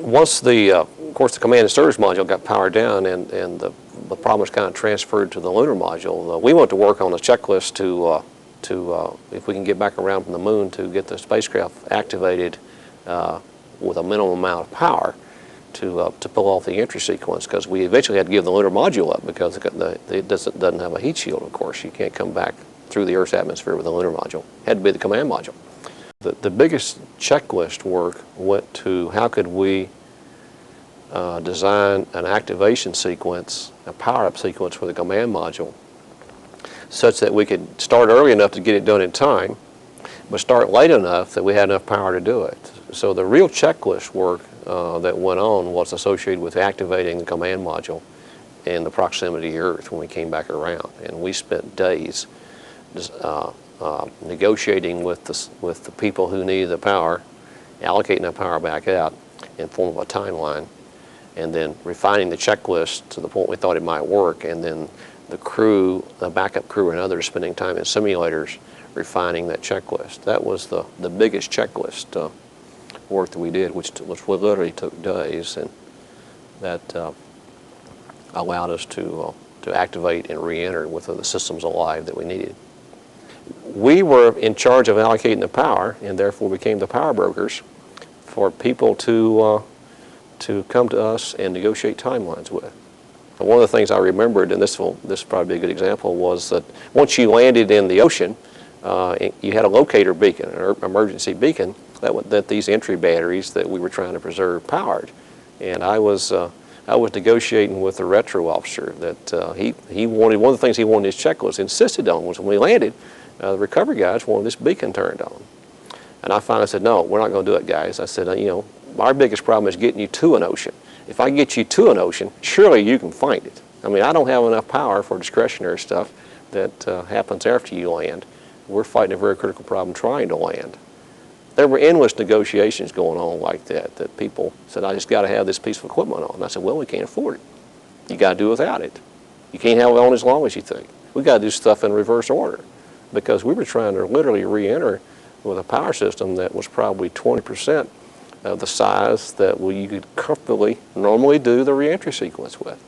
Once of course, the command and service module got powered down and the problem was kind of transferred to the lunar module, we went to work on a checklist to if we can get back around from the moon, to get the spacecraft activated with a minimum amount of power to pull off the entry sequence, because we eventually had to give the lunar module up because it doesn't have a heat shield, of course. You can't come back through the Earth's atmosphere with a lunar module. It had to be the command module. The biggest checklist work went to how could we design an activation sequence, a power-up sequence for the command module, such that we could start early enough to get it done in time, but start late enough that we had enough power to do it. So the real checklist work that went on was associated with activating the command module in the proximity of Earth when we came back around. And we spent days negotiating with the people who needed the power, allocating the power back out in form of a timeline, and then refining the checklist to the point we thought it might work, and then the crew, the backup crew and others spending time in simulators refining that checklist. That was the biggest checklist work that we did, which literally took days, and that allowed us to activate and re-enter with the systems alive that we needed. We were in charge of allocating the power, and therefore became the power brokers for people to come to us and negotiate timelines with. And one of the things I remembered, and this is probably a good example, was that once you landed in the ocean, you had a locator beacon, an emergency beacon, that these entry batteries that we were trying to preserve powered. And I was negotiating with the retro officer that he wanted, one of the things he wanted his checklist insisted on was when we landed, the recovery guys wanted this beacon turned on. And I finally said, no, we're not going to do it, guys. I said, our biggest problem is getting you to an ocean. If I get you to an ocean, surely you can find it. I mean, I don't have enough power for discretionary stuff that happens after you land. We're fighting a very critical problem trying to land. There were endless negotiations going on like that people said, I just got to have this piece of equipment on. And I said, well, we can't afford it. You got to do without it. You can't have it on as long as you think. We got to do stuff in reverse order, because we were trying to literally re-enter with a power system that was probably 20% of the size that you could comfortably normally do the re-entry sequence with.